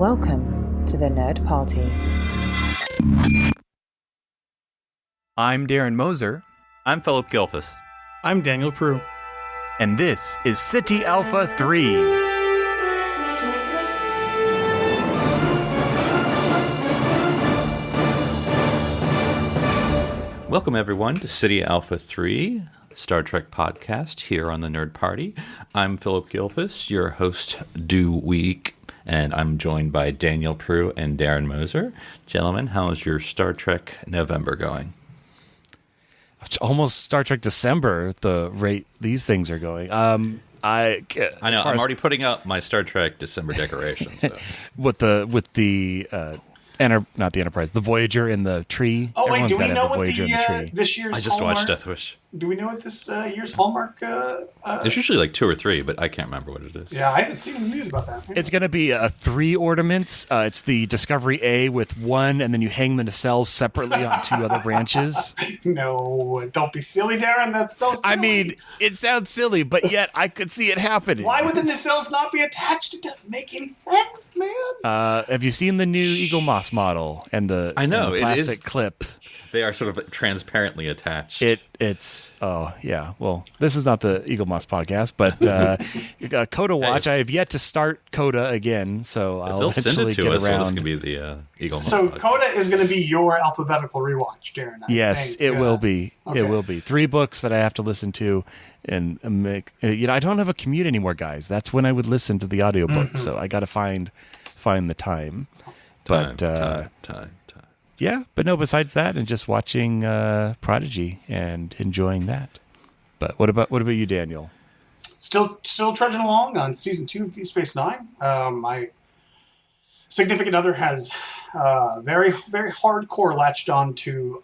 Welcome to the Nerd Party. I'm Darren Moser. I'm Philip Gilfus. I'm Daniel Prue. And this is City Alpha 3. Welcome, everyone, to City Alpha 3, Star Trek podcast here on the Nerd Party. I'm Philip Gilfus, your host due week, and I'm joined by Daniel Prue and Darren Moser. Gentlemen, how's your Star Trek November going? It's almost Star Trek December, the rate these things are going. I know, I'm already putting up my Star Trek December decorations. So. with the not the Enterprise, the Voyager in the tree. Oh, wait, do we know what Voyager this year's I just Hallmark? watched Death Wish. Do we know what this year's Hallmark? There's usually like 2 or 3, but I can't remember what it is. Yeah, I haven't seen any news about that. It's going to be 3 ornaments. It's the Discovery A with 1, and then you hang the nacelles separately on 2 other branches. No, don't be silly, Darren. That's so silly. I mean, it sounds silly, but yet I could see it happening. Why would the nacelles not be attached? It doesn't make any sense, man. Have you seen the new Eagle Moss model and the plastic clip? They are sort of transparently attached. Well, this is not the Eagle Moss podcast, but Coda Watch. I have yet to start Coda again, so I'll eventually get around. This can be the Eagle Moss. So podcast. Coda is going to be your alphabetical rewatch, Darren. Yes, it will be. Okay. It will be 3 books that I have to listen to, and make. I don't have a commute anymore, guys. That's when I would listen to the audiobook. So I got to find the time. Time. Yeah, but no, besides that, and just watching Prodigy and enjoying that. But what about you, Daniel? Still trudging along on season 2 of Deep Space Nine. My significant other has very, very hardcore latched on to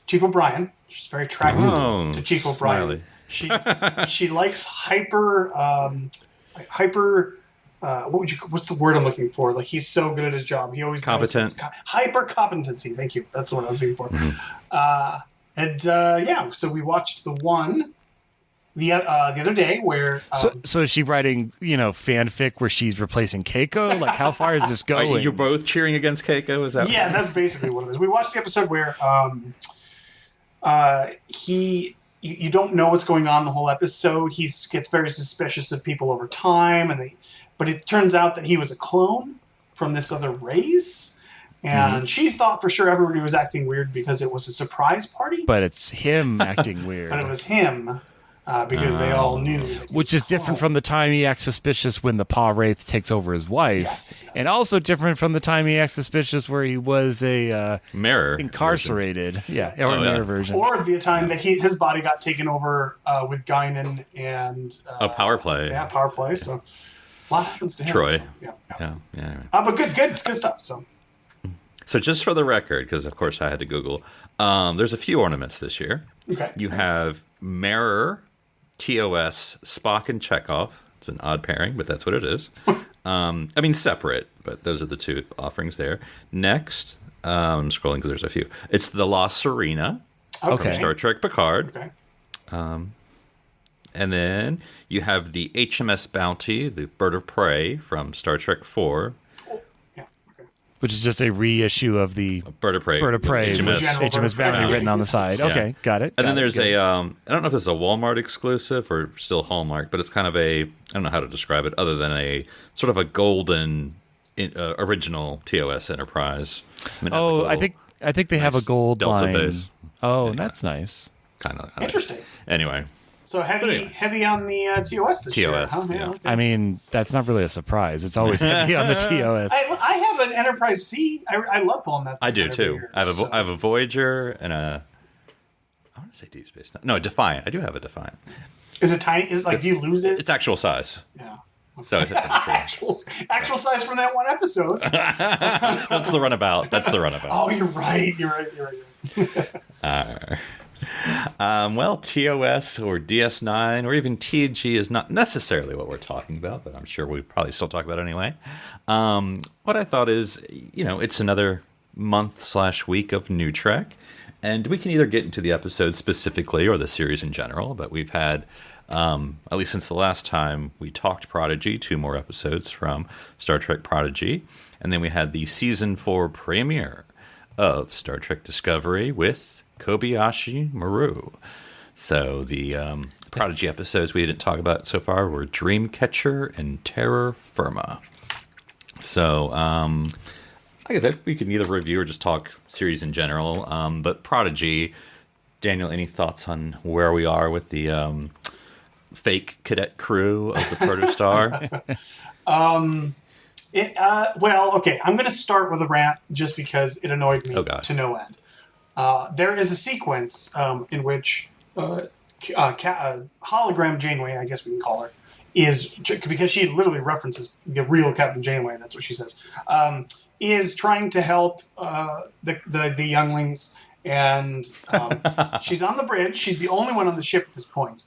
Chief O'Brien. She's very attracted to Chief O'Brien. She likes hyper. What's the word I'm looking for? Like, he's so good at his job. He always competent. Hyper competency. Thank you. That's the word I was looking for. Mm-hmm. So we watched the one the other day where. So is she writing fanfic where she's replacing Keiko? Like, how far is this going? Are you both cheering against Keiko? Is that? Yeah, that's basically what it is. We watched the episode where you don't know what's going on the whole episode. He gets very suspicious of people over time, but it turns out that he was a clone from this other race. And she thought for sure everybody was acting weird because it was a surprise party. But it's him acting weird. But it was him because they all knew. Which is different from the time he acts suspicious when the Pa Wraith takes over his wife. Yes. And also different from the time he acts suspicious where he was a mirror incarcerated. Version. Yeah, or a mirror version. Or the time that his body got taken over with Guinan and... power play. Yeah, power play. So a lot happens to him. Troy. So, yeah. But good stuff. So just for the record, because of course I had to Google, there's a few ornaments this year. Okay. You have Mirror, TOS, Spock, and Chekhov. It's an odd pairing, but that's what it is. Separate, but those are the 2 offerings there. Next, I'm scrolling because there's a few. It's the La Serena from Star Trek Picard. Okay. And then you have the HMS Bounty, the Bird of Prey from Star Trek 4. Which is just a reissue of the Bird of Prey. HMS Bounty written on the side. Yeah. Okay, got it. And then there's I don't know if this is a Walmart exclusive or still Hallmark, but it's kind of I don't know how to describe it other than a sort of a golden original TOS Enterprise. I think they have a gold Delta line. base. Oh, yeah. That's nice. Kind of interesting. Anyway. So heavy on the TOS this year. TOS, yeah. Okay. I mean, that's not really a surprise. It's always heavy on the TOS. I have an Enterprise C. I love pulling that. I do too. I have a Voyager and I want to say Deep Space Nine. No, Defiant. I do have a Defiant. Is it tiny? Is it like, do you lose it? It's actual size. Yeah. Okay. So it's actual size from that one episode. That's the runabout. Oh, you're right. Well, TOS or DS9 or even TG is not necessarily what we're talking about, but I'm sure we probably still talk about it anyway. What I thought is, it's another month/week of new Trek, and we can either get into the episode specifically or the series in general, but we've had at least since the last time we talked Prodigy, 2 more episodes from Star Trek Prodigy. And then we had the season 4 premiere of Star Trek Discovery with Kobayashi Maru. So the Prodigy episodes we didn't talk about so far were Dreamcatcher and Terra Firma. So like I said, we can either review or just talk series in general. But Prodigy, Daniel, any thoughts on where we are with the fake cadet crew of the Protostar? Well, okay, I'm going to start with a rant just because it annoyed me to no end. There is a sequence in which hologram Janeway, I guess we can call her, is, because she literally references the real Captain Janeway, that's what she says, is trying to help the younglings, and she's on the bridge. She's the only one on the ship at this point,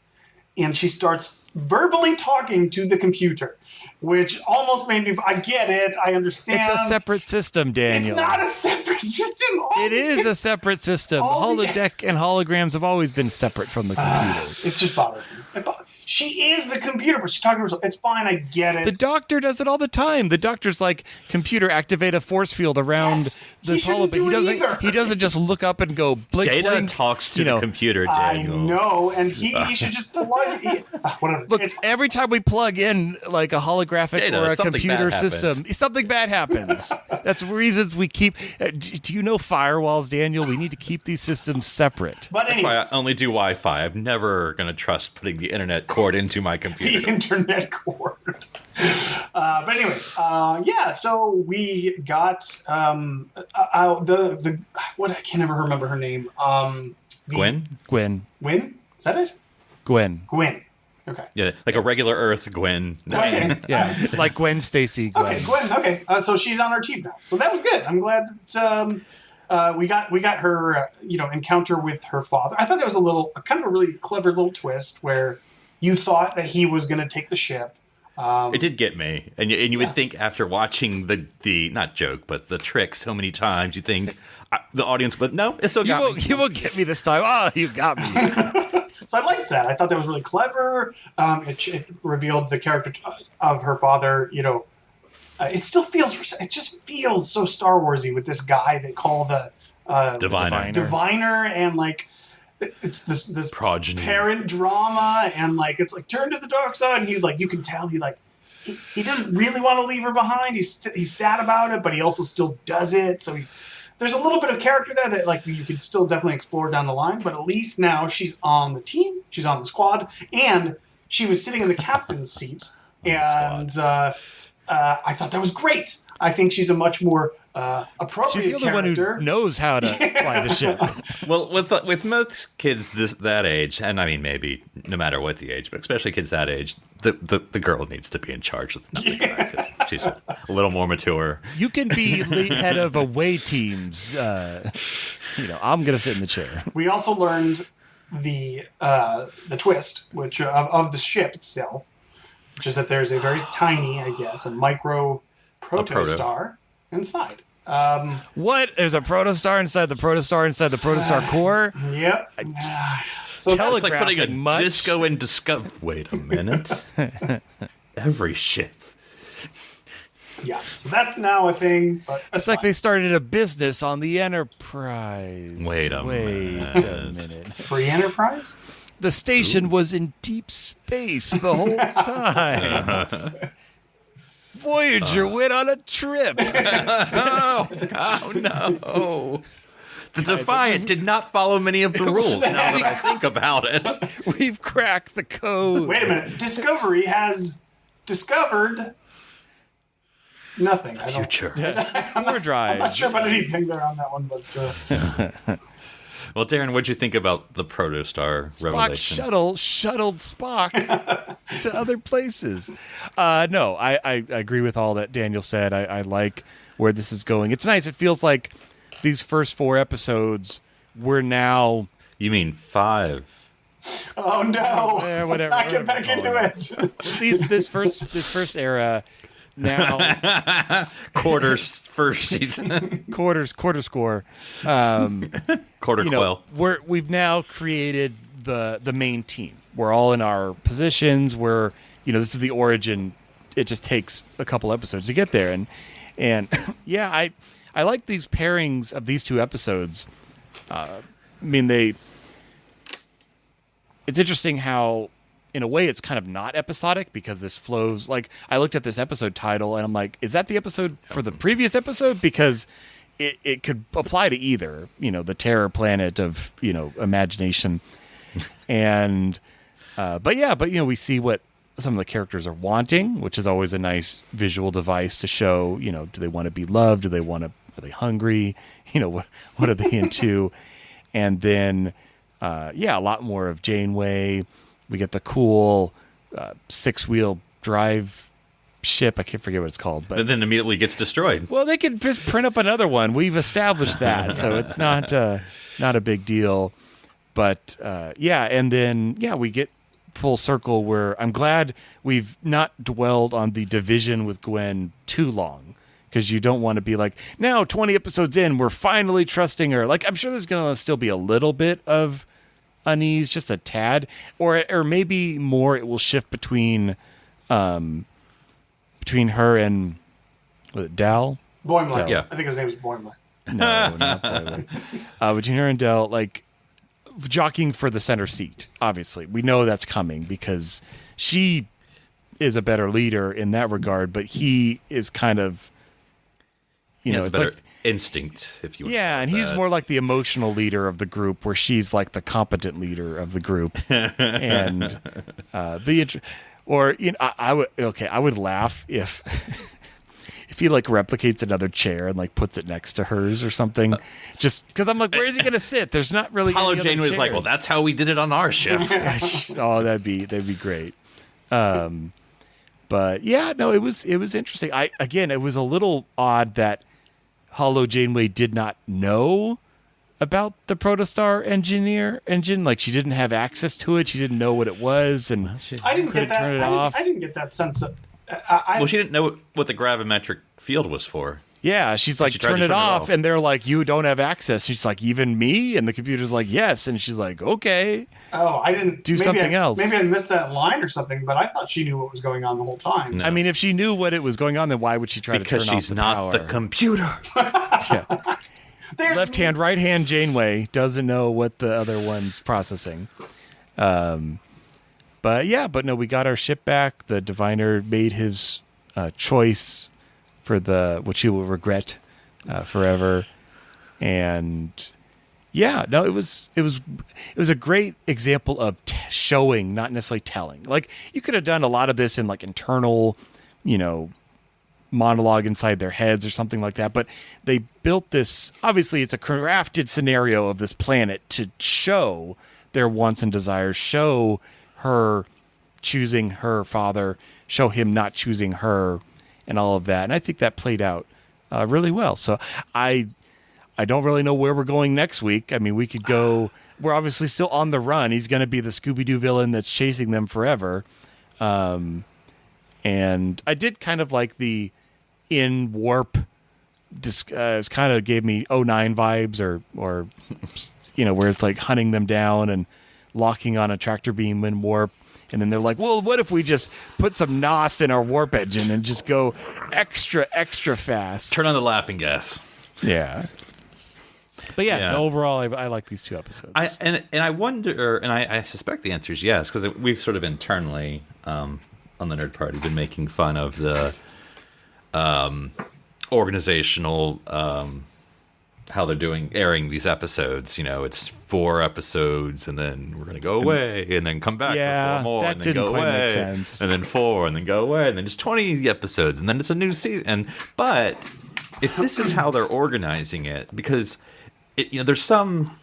and she starts verbally talking to the computer, which almost made me, I get it, I understand. It's a separate system, Daniel. It's not a separate system. It is a separate system. Holodeck and holograms have always been separate from the computer. It just bothers me. She is the computer, but she's talking to herself. It's fine, I get it. The Doctor does it all the time. The Doctor's like, computer, activate a force field around this holodeck. He doesn't just look up and go blink, Data blink. talks to the computer, Daniel. I know, and he should just plug it. Whatever. Look, every time we plug in like a holographic Data, or a something computer bad system, something bad happens. That's reasons we keep. Do you know firewalls, Daniel? We need to keep these systems separate. But That's why I only do Wi-Fi. I'm never going to trust putting the internet cord into my computer. The internet cord. But anyways, so we got the what, I can never remember her name. Gwen? Gwen. Is that it? Gwen. Okay. Yeah, like a regular Earth Gwen. Okay. Yeah, like Gwen Stacy. Gwen. Okay, Gwen. Okay, so she's on our team now. So that was good. I'm glad that we got her, encounter with her father. I thought that was a kind of a really clever little twist where you thought that he was going to take the ship. It did get me, and you would think after watching the not joke, but the trick so many times, you think the audience, but no, it still got me. You won't get me this time. Oh, you got me. So I liked that. I thought that was really clever. It revealed the character of her father. It just feels so Star Warsy with this guy they call the diviner, and like it's this progeny parent drama, and like it's like turn to the dark side, and he's like, you can tell he doesn't really want to leave her behind. He's sad about it, but he also still does it. So there's a little bit of character there that like you could still definitely explore down the line, but at least now she's on the team, she's on the squad, and she was sitting in the captain's seat, and I thought that was great. I think she's a much more appropriate She's the only character. one who knows how to fly the ship. Well, with most kids that age, and I mean maybe no matter what the age, but especially kids that age, the girl needs to be in charge of nothing. Right? She's a little more mature. You can be lead head of away teams. I'm going to sit in the chair. We also learned the twist, which of the ship itself, which is that there's a very tiny, I guess, a micro protostar inside. What? There's a protostar inside the protostar core? Yep. So It's like putting a much? disco in Discover. Wait a minute. Every ship. Yeah, so that's now a thing. But It's like they started a business on the Enterprise. Wait a minute. Free Enterprise? The station was in deep space the whole time. Voyager went on a trip. Oh no. The Defiant did not follow many of the rules, now that I think about it. We've cracked the code. Wait a minute. Discovery has discovered nothing. Future. More drive. I'm not sure about anything there on that one, but... Well, Darren, what'd you think about the Protostar Spock revelation? shuttled Spock to other places. No, I agree with all that Daniel said. I like where this is going. It's nice. It feels like these first 4 episodes we're now... You mean 5? Oh no! Let's not get back into it. This first era now Quarters first season. quarter score. Quarter quell. We've now created the main team. we're all in our positions. We're, this is the origin. It just takes a couple episodes to get there, and yeah, I like these pairings of these two episodes. It's interesting how, in a way, it's kind of not episodic because this flows. Like, I looked at this episode title and I'm like, is that the episode for the previous episode? Because it could apply to either, the terror planet of, imagination. And, but we see what some of the characters are wanting, which is always a nice visual device to show, do they want to be loved? Are they hungry? What are they into? And then, a lot more of Janeway. We get the cool 6-wheel drive ship. I can't forget what it's called, but then immediately gets destroyed. Well, they could just print up another one. We've established that, so it's not a big deal. But and then we get full circle where I'm glad we've not dwelled on the division with Gwen too long, because you don't want to be like, now 20 episodes in, we're finally trusting her. Like, I'm sure there's going to still be a little bit of unease, just a tad, or maybe more. It will shift between her and Dal. Boimler. Yeah. I think his name is Boimler. No, not Boimler. Between her and Dal, like, jockeying for the center seat. Obviously, we know that's coming because she is a better leader in that regard, but he is kind of, it's better like instinct, if you want. Yeah, and he's more like the emotional leader of the group, where she's like the competent leader of the group. And I would laugh if he like replicates another chair and like puts it next to hers or something. Just because I'm like, where is he going to sit? There's not really. Apollo any other Jane was chairs. like, well, that's how we did it on our ship. Oh, that'd be great. But yeah, no, it was interesting. It was a little odd that Hollow Janeway did not know about the Protostar engine. Like, she didn't have access to it. She didn't know what it was, and I didn't get that. turn it off. I didn't get that sense of. Well, she didn't know what the gravimetric field was for. Yeah, she's like, she tried to turn it turn it off, off. and they're like, you don't have access. She's like, even me? And the computer's like, yes. And she's like, okay. Oh, I didn't do something else. Maybe I missed that line or something, but I thought she knew what was going on the whole time. No. I mean, if she knew what it was going on, then why would she try Because to turn off she's the not power? the computer. Yeah. There's Left hand, right hand Janeway doesn't know what the other one's processing. But no, we got our ship back. The diviner made his choice for which he will regret forever. And yeah, no, it was a great example of showing, not necessarily telling. Like, you could have done a lot of this in like internal, monologue inside their heads or something like that, but they built this. Obviously, it's a crafted scenario of this planet to show their wants and desires, show her choosing her father, show him not choosing her, and all of that. And I think that played out really well. So I don't really know where we're going next week. I mean, we could go. We're obviously still on the run. He's going to be the Scooby-Doo villain that's chasing them forever. And I did kind of like the in warp. It kind of gave me 09 vibes, or where it's like hunting them down and locking on a tractor beam in warp. And then they're like, well, what if we just put some NOS in our warp engine and just go extra, extra fast? Turn on the laughing gas. Yeah. But yeah. Overall, I like these two episodes. I wonder, and I suspect the answer is yes, because we've sort of internally on the Nerd Party been making fun of the organizational how they're airing these episodes. It's 4 episodes, and then we're going to go away, and then come back for 4 more, that and then didn't go quite make away, sense. and then 4, and then go away, and then just 20 episodes, and then it's a new season. But if this is how they're organizing it, because there's some.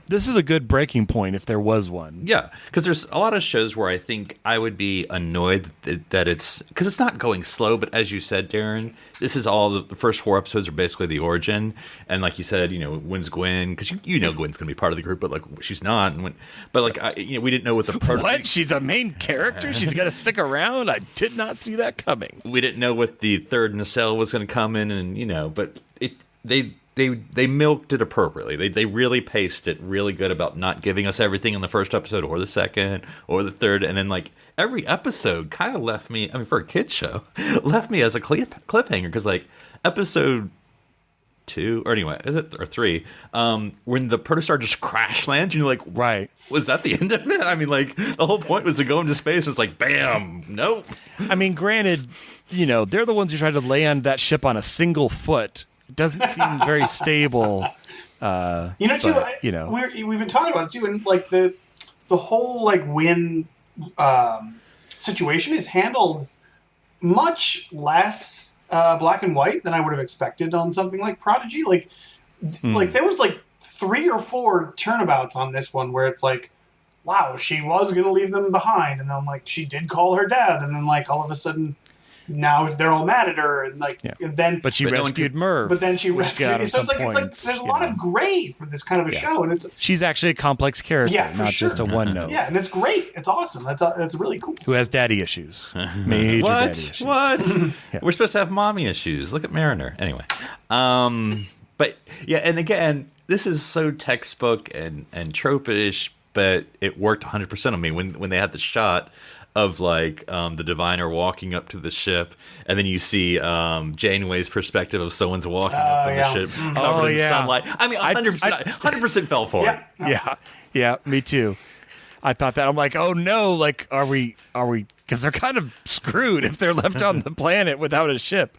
This is a good breaking point if there was one. Yeah, because there's a lot of shows where I think I would be annoyed that it's because it's not going slow. But as you said, Darren, this is all the first 4 episodes are basically the origin, and like you said, when's Gwen? Because Gwen's going to be part of the group, but like she's not. We didn't know what the What? She's a main character. She's got to stick around. I did not see that coming. We didn't know what the third nacelle was going to come in, and but they milked it appropriately. They really paced it really good about not giving us everything in the first episode or the second or the third, and then like every episode kind of left me. I mean, for a kids show, left me as a cliffhanger because like episode 2 or anyway, is it or 3? When the Protostar just crash lands, and you're like, right? Was that the end of it? I mean, like the whole point was to go into space. It was like, bam, nope. I mean, granted, they're the ones who tried to land that ship on a single foot. It doesn't seem very stable. Too. We've We've been talking about it too, and like the whole like win situation is handled much less black and white than I would have expected on something like Prodigy. Like there was like 3 or 4 turnabouts on this one where it's like, wow, she was gonna leave them behind, and then like she did call her dad, and then like all of a sudden. Now they're all mad at her, and like, and then. But she rescued Merv. But then she rescued. So it's like there's a lot of gray for this kind of a show, and she's actually a complex character, not just a one note. Yeah, and it's great. It's awesome. It's really cool. Who has daddy issues? Major daddy issues. What? We're supposed to have mommy issues. Look at Mariner. Anyway, but yeah, and again, this is so textbook and trope-ish, but it worked 100% on me when they had the shot of like the diviner walking up to the ship, and then you see Janeway's perspective of someone's walking up in the ship covered in sunlight. I mean, 100% fell for it. Yeah, me too. I thought that. I'm like, oh no, like are we? Because they're kind of screwed if they're left on the planet without a ship.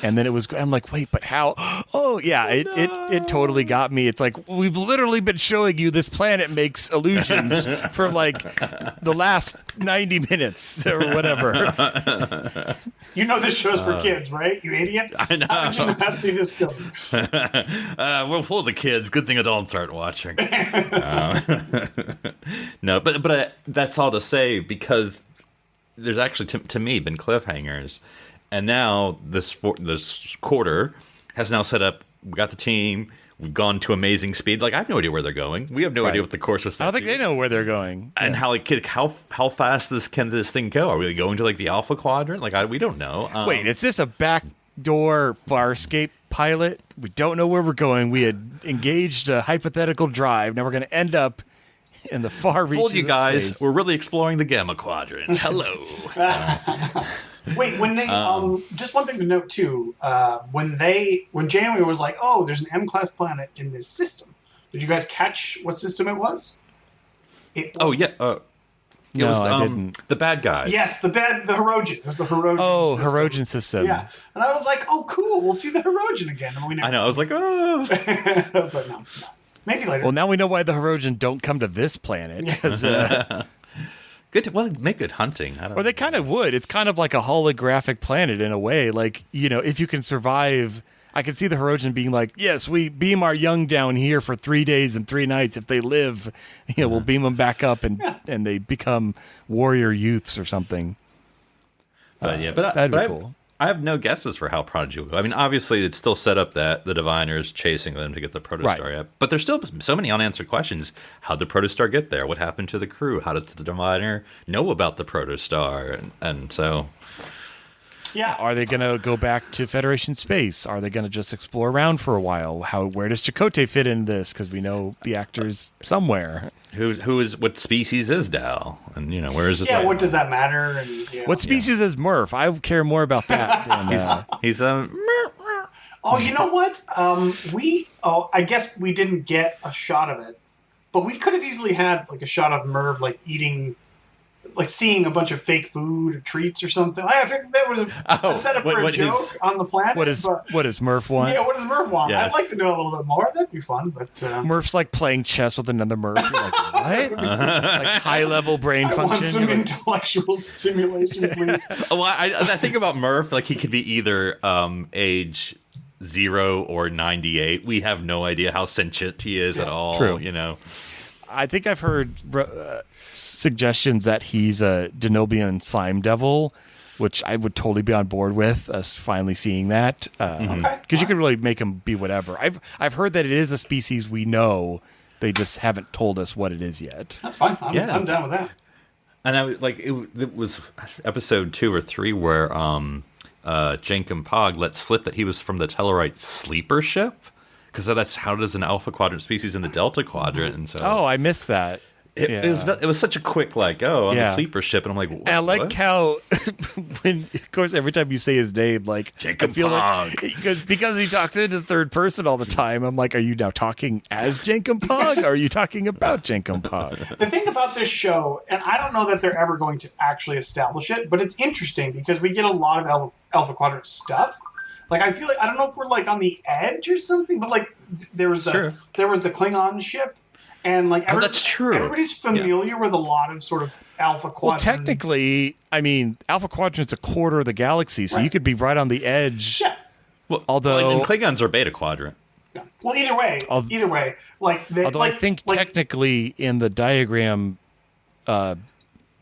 And then I'm like, wait, but how? Oh, yeah, it totally got me. It's like, we've literally been showing you this planet makes illusions for like the last 90 minutes or whatever. This show's for kids, right? You idiot. I know. How did you not see this coming? We're full of the kids. Good thing adults aren't watching. No, but that's all to say because there's actually, to me, been cliffhangers. And now this quarter has now set up. We got the team. We've gone to amazing speed. Like I have no idea where they're going. We have no idea what the course is. I don't think they know where they're going. And how fast can this thing go? Are we going to like the Alpha Quadrant? Like we don't know. Wait, is this a backdoor Farscape pilot? We don't know where we're going. We had engaged a hypothetical drive. Now we're going to end up in the far reaches. Fooled you guys. Of space. We're really exploring the Gamma Quadrant. Hello. Wait, when they just one thing to note too, when Janeway was like, "Oh, there's an M-class planet in this system." Did you guys catch what system it was? Oh yeah. It was, I didn't. The bad guys. Yes, the Hirogen. It was the Hirogen. Oh, system. Hirogen system. Yeah, and I was like, "Oh, cool. We'll see the Hirogen again." And we never I know. I was like, oh. but no, maybe later. Well, now we know why the Hirogen don't come to this planet. Make good hunting. Or they kind of would. It's kind of like a holographic planet in a way. Like, if you can survive, I can see the Hirogen being like, yes, we beam our young down here for 3 days and 3 nights. If they live, we'll beam them back up and they become warrior youths or something. But that'd be cool. I have no guesses for how Prodigy will go. I mean, obviously, it's still set up that the Diviner is chasing them to get the Protostar yet. But there's still so many unanswered questions. How'd the Protostar get there? What happened to the crew? How does the Diviner know about the Protostar? And so... Yeah. Are they going to go back to Federation space? Are they going to just explore around for a while? Where does Chakotay fit in this? Because we know the actor's somewhere. What species is Dal? And where is it? Yeah, what does that matter? And, what species is Murph? I care more about that than he's Oh, you know what? I guess we didn't get a shot of it, but we could have easily had like a shot of Merv like eating, like seeing a bunch of fake food or treats or something. I think that was a setup for a joke on the planet. What does Murph want? Yeah, what does Murph want? Yes. I'd like to know a little bit more. That'd be fun. But Murph's like playing chess with another Murph. You're like, what? Like high level brain function. I want some intellectual stimulation, please. Well, I think about Murph like he could be either age 0 or 98. We have no idea how sentient he is at all. True. I think I've heard suggestions that he's a Denobian slime devil, which I would totally be on board with us finally seeing that. Because you could really make him be whatever. I've heard that it is a species we know. They just haven't told us what it is yet. That's fine. I'm down with that. And it was episode 2 or 3 where Jenkin Pog let slip that he was from the Tellarite sleeper ship. because that's how does an Alpha Quadrant species in the Delta Quadrant, and so Oh, I missed that. it was such a quick like on the sleeper ship, and I'm like, And I like what? how when of course every time you say his name, like Jacob I feel Pog. like because he talks in his third person all the time, I'm like, are you now talking as Jenkum Pog? Or are you talking about Jenkum Pog? The thing about this show, and I don't know that they're ever going to actually establish it, but it's interesting because we get a lot of Alpha Quadrant stuff. Like, I feel like, I don't know if we're like on the edge or something, but like there was the Klingon ship, and like that's true. Everybody's familiar with a lot of sort of Alpha Quadrant. Well, technically, I mean, Alpha Quadrant's a quarter of the galaxy, so you could be right on the edge. Yeah. Well, although and Klingons are Beta Quadrant. Yeah. Well, either way, like they, although like, I think like, technically in the diagram, I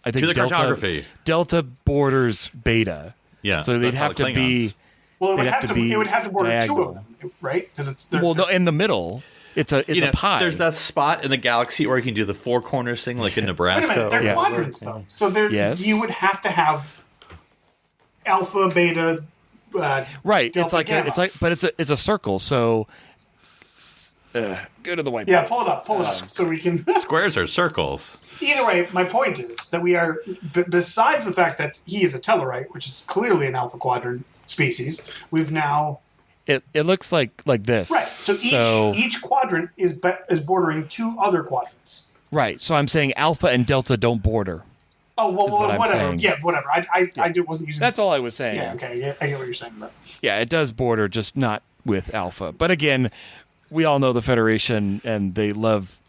think To the cartography. Delta borders Beta. Yeah, so they'd that's how have the to be. Klingons- well, it would they'd have to be it would have to border two diagonal. of them, right? Because it's Well, no, in the middle, it's a pie. There's that spot in the galaxy where you can do the four corners thing, like in Wait a Nebraska. minute, they're quadrants though, so you would have to have Alpha, Beta. Right. Delta, Gamma. But it's a circle. So go to the whiteboard. Yeah, pull it up, so we can. Squares are circles. Either way, my point is that we are, besides the fact that he is a Tellarite, which is clearly an Alpha Quadrant species, we've now. It looks like this. Right. So each quadrant is bordering two other quadrants. Right. So I'm saying Alpha and Delta don't border. Oh well, what whatever. saying. Yeah, whatever. Wasn't using. That's all I was saying. Yeah. Okay. Yeah, I get what you're saying. But Yeah, it does border, just not with Alpha. But again, we all know the Federation, and they love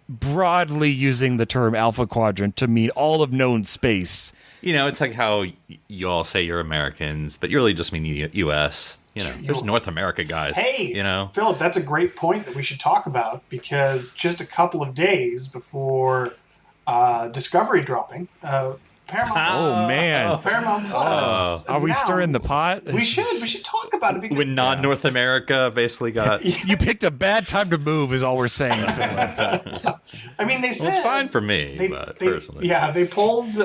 broadly using the term Alpha Quadrant to mean all of known space. You know, it's like how you all say you're Americans, but you really just mean the U.S. You know, there's North America guys. hey, you know, Philip, that's a great point that we should talk about because just a couple of days before Discovery dropping, Paramount. Oh man, Paramount Plus. are we stirring the pot? We should talk about it because when non-North America basically got. You picked a bad time to move, is all we're saying. I mean, they said Well, it's fine for me, but personally, yeah, they pulled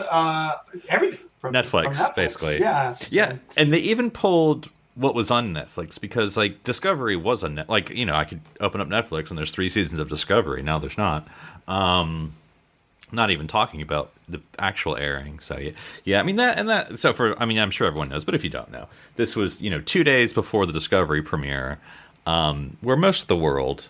everything from Netflix, basically. Yeah, so. Yeah, and they even pulled what was on Netflix because like Discovery was on net. Like, you know, I could open up Netflix and there's 3 seasons of Discovery. Now there's not. Not even talking about the actual airing. So yeah. I mean that. So I'm sure everyone knows, but if you don't know, this was 2 days before the Discovery premiere, where most of the world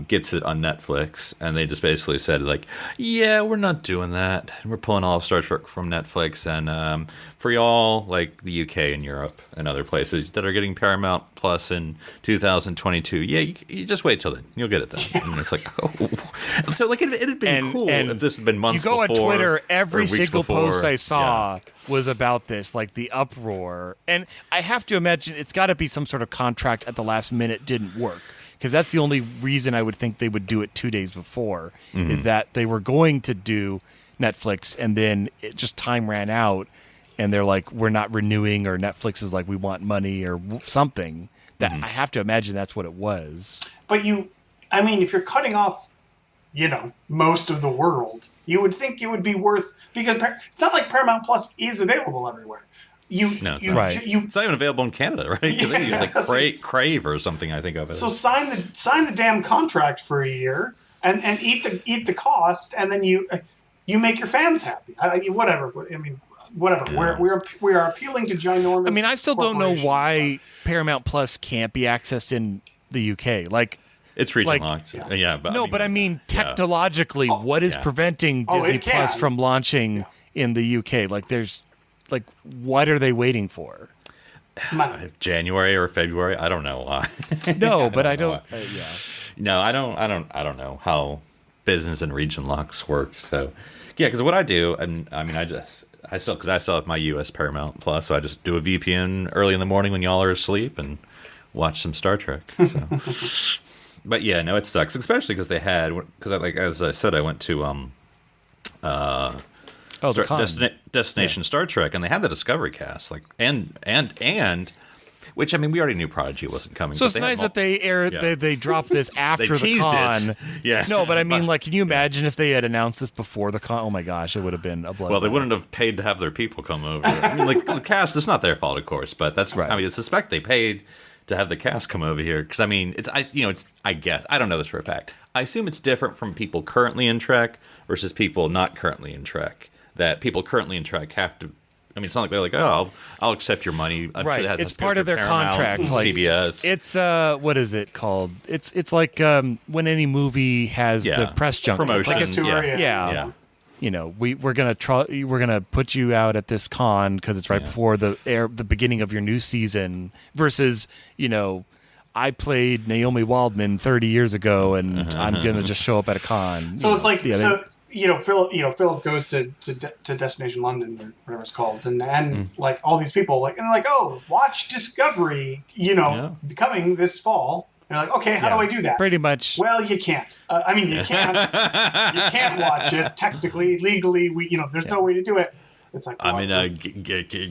gets it on Netflix, and they just basically said like, yeah, we're not doing that. We're pulling all of Star Trek from Netflix, and for y'all like the UK and Europe and other places that are getting Paramount Plus in 2022, yeah, you just wait till then. You'll get it then. And it's like, oh. So like it had been cool if this had been months before. You go on Twitter, every or weeks single before. post I saw was about this, like the uproar. And I have to imagine it's got to be some sort of contract at the last minute didn't work. Because that's the only reason I would think they would do it 2 days before, is that they were going to do Netflix, and then time ran out, and they're like, we're not renewing, or Netflix is like, we want money, or something. That I have to imagine that's what it was. But if you're cutting off, most of the world, you would think it would be worth, because it's not like Paramount Plus is available everywhere. It's not even available in Canada, right? Because they use like Crave or something. I think of it. So sign the damn contract for a year and eat the cost, and then you make your fans happy. Whatever. I mean, whatever. Yeah. We are appealing to ginormous. I mean, I still don't know why Paramount Plus can't be accessed in the UK. Like, it's region locked. Yeah, but but I mean, technologically, what is preventing Disney Plus from launching in the UK? Like, what are they waiting for? January or February? I don't know why. No, but I don't. No, I don't know how business and region locks work. So, yeah, because what I do, and I mean, I still have my US Paramount Plus, so I just do a VPN early in the morning when y'all are asleep and watch some Star Trek. So. But yeah, no, it sucks, especially because as I said, I went to Destination Star Trek, and they had the Discovery cast, like and which, I mean, we already knew Prodigy wasn't coming. So it's nice that they aired they dropped this after the con. It. Yeah. No, but I mean, like, can you imagine if they had announced this before the con? Oh my gosh, it would have been a blood. Well, they wouldn't have paid to have their people come over. I mean, like, the cast, it's not their fault, of course, but that's right. I mean, I suspect they paid to have the cast come over here, because I mean, I guess I don't know this for a fact. I assume it's different from people currently in Trek versus people not currently in Trek. That people currently in Trek have to. I mean, it's not like they're like, oh, I'll accept your money. I'm Right, sure it has it's to part go of their through Paramount contract. and Like CBS. it's what is it called? It's like when any movie has the press junket, promotion. like Press tour, yeah. You know, we're gonna put you out at this con because it's right before the beginning of your new season. Versus, I played Naomi Waldman 30 years ago, and I'm gonna just show up at a con. So it's like Philip goes to Destination London or whatever it's called, and like all these people like oh, watch Discovery, coming this fall. And you're like, okay, how do I do that? Pretty much. Well, you can't. I mean, you can't. You can't watch it technically, legally. There's no way to do it. It's like,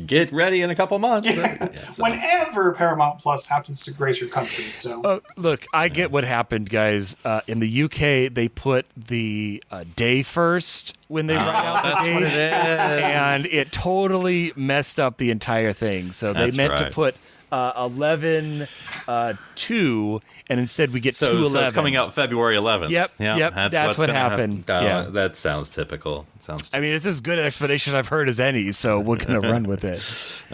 get ready in a couple months. Yeah. Whenever Paramount Plus happens to grace your country. So look, I get what happened, guys. In the UK, they put the day first when they write out the days, and it totally messed up the entire thing. So they meant to put 11 2, and instead we get 211. So it's coming out February 11th. Yep. That's what happened. That sounds typical. I mean, it's as good an explanation I've heard as any, so we're gonna run with it.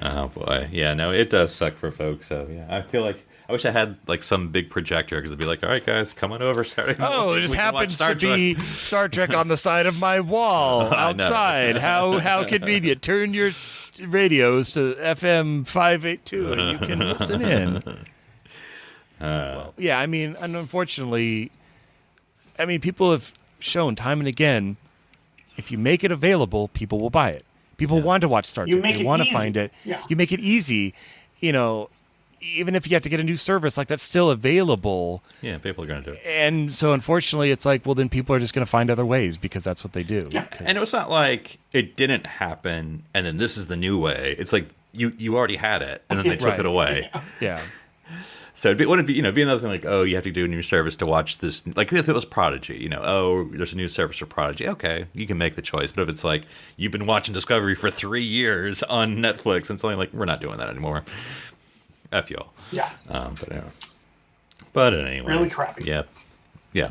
Oh boy, yeah, no, it does suck for folks. So yeah, I feel like I wish I had like some big projector because it'd be like, all right, guys, come on over. It just happens to be Star Trek on the side of my wall outside. How convenient! Turn your radios to FM 582 and you can listen in. I mean, and unfortunately, people have shown time and again, if you make it available, people will buy it. People want to watch Star Trek. They want to find it. Yeah. You make it easy. Even if you have to get a new service, like that's still available. Yeah, people are going to do it. And so, unfortunately, it's like, well, then people are just going to find other ways because that's what they do. Yeah. And it was not like it didn't happen, and then this is the new way. It's like you already had it, and then they took it away. Yeah. So it wouldn't be be another thing like, oh, you have to do a new service to watch this. Like if it was Prodigy, oh, there's a new service for Prodigy. Okay, you can make the choice. But if it's like you've been watching Discovery for 3 years on Netflix and something like, we're not doing that anymore. F y'all. Yeah. But anyway. Really crappy. Yeah. Yeah.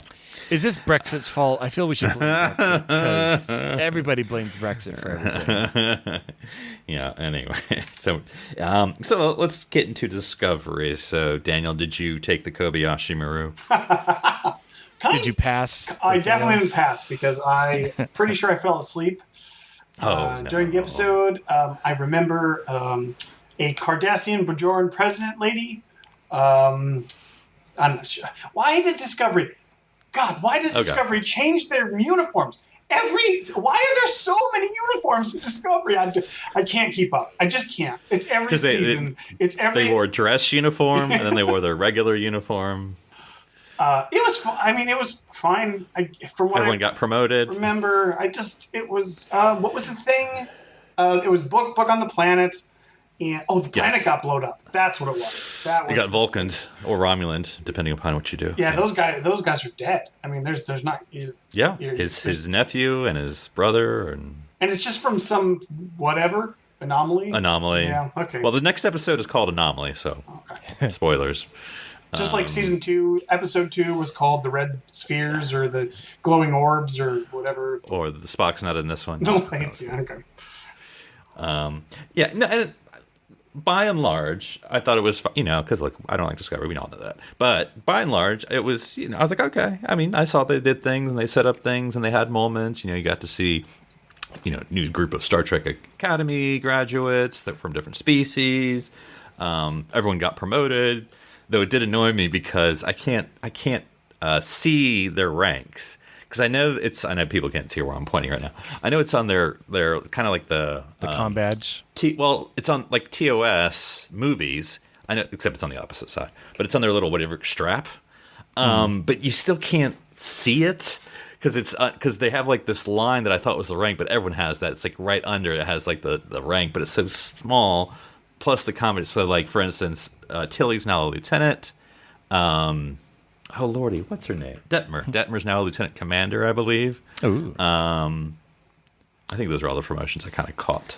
Is this Brexit's fault? I feel we should blame Brexit because everybody blames Brexit for everything. Yeah. Anyway, so let's get into Discovery. So, Daniel, did you take the Kobayashi Maru? Did you pass? I definitely didn't pass because I'm pretty sure I fell asleep during the episode. I remember a Cardassian Bajoran president lady. I'm not sure. Why does Discovery change their uniforms? Why are there so many uniforms in Discovery? I can't keep up. I just can't. It's every season. They wore dress uniform and then they wore their regular uniform. It was fine. From what Everyone got promoted. Remember, it was what was the thing? It was book on the planet. And the planet got blown up. That's what it was. It got Vulcaned or Romulan, depending upon what you do. Yeah, those guys are dead. I mean, there's not. His nephew and his brother, and it's just from some whatever anomaly. Yeah. Okay. Well, the next episode is called Anomaly, so spoilers. Just like season 2, episode 2 was called the Red Spheres or the Glowing Orbs or whatever. Or the Spock's not in this one. Okay. And by and large, I thought it was, because look, I don't like Discovery, we all know that. But by and large, it was, I was like, okay. I mean, I saw they did things and they set up things and they had moments. You got to see, new group of Star Trek Academy graduates from different species. Everyone got promoted, though it did annoy me because I can't see their ranks. Because I know people can't see where I'm pointing right now. I know it's on their kind of like the comm badge. It's on like TOS movies. I know, except it's on the opposite side. But it's on their little whatever strap. But you still can't see it because they have like this line that I thought was the rank, but everyone has that. It's like right under it has like the rank, but it's so small. Plus the comment. So like for instance, Tilly's now a lieutenant. Oh lordy, what's her name? Detmer. Detmer's now a lieutenant commander, I believe. Ooh. I think those are all the promotions I kind of caught.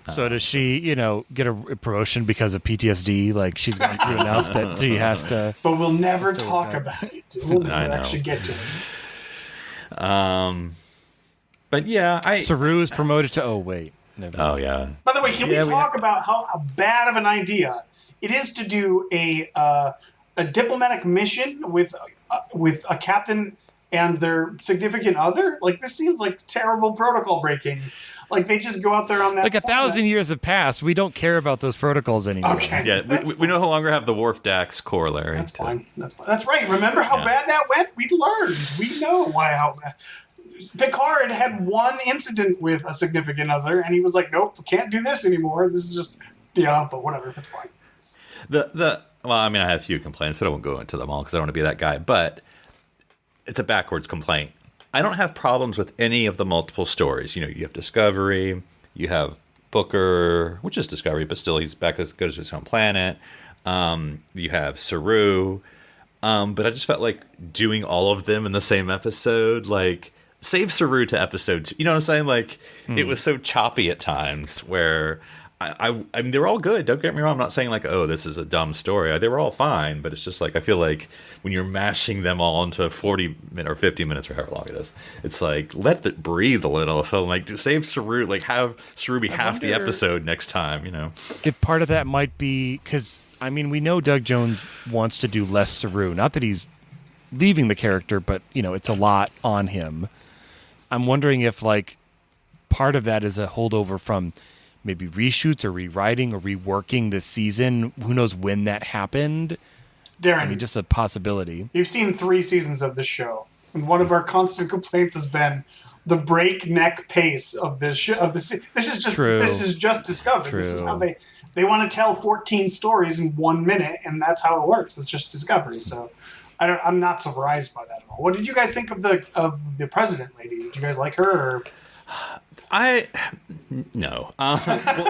So does she, get a promotion because of PTSD? Like she's gone through enough that she has to. But we'll never talk about it. We'll never actually get to it. But yeah, Saru is promoted to. Oh wait. Never. Oh yeah. By the way, can we talk about how bad of an idea it is to do a diplomatic mission with a captain and their significant other? Like, this seems like terrible protocol breaking. Like, they just go out there on that. Like 1,000 years have passed. We don't care about those protocols anymore. Okay. Yeah, we no longer have the Worf Dax corollary. That's fine. That's fine. That's right. Remember how bad that went? We learned. We know how bad. Picard had one incident with a significant other, and he was like, nope, can't do this anymore. This is just, but whatever. That's fine. Well, I mean, I have a few complaints, but I won't go into them all because I don't want to be that guy. But it's a backwards complaint. I don't have problems with any of the multiple stories. You have Discovery, you have Booker, which is Discovery, but still he's back as good as his own planet. You have Saru. But I just felt like doing all of them in the same episode, like, save Saru to episode 2. You know what I'm saying? Like, it was so choppy at times where I mean, they were all good. Don't get me wrong. I'm not saying like, oh, this is a dumb story. They were all fine, but it's just like, I feel like when you're mashing them all into 40 minutes or 50 minutes or however long it is, it's like, let it breathe a little. So like, to save Saru, like have Saru be half the episode next time, If part of that might be, because, I mean, we know Doug Jones wants to do less Saru. Not that he's leaving the character, but, it's a lot on him. I'm wondering if, like, part of that is a holdover from maybe reshoots or rewriting or reworking this season. Who knows when that happened? Darren, I mean, just a possibility. You've seen 3 seasons of this show, and one of our constant complaints has been the breakneck pace of this show. This is just True. This is just Discovery. True. This is how they want to tell 14 stories in 1 minute, and that's how it works. It's just Discovery. So I'm not surprised by that at all. What did you guys think of the president lady? Did you guys like her? Or? No. Well,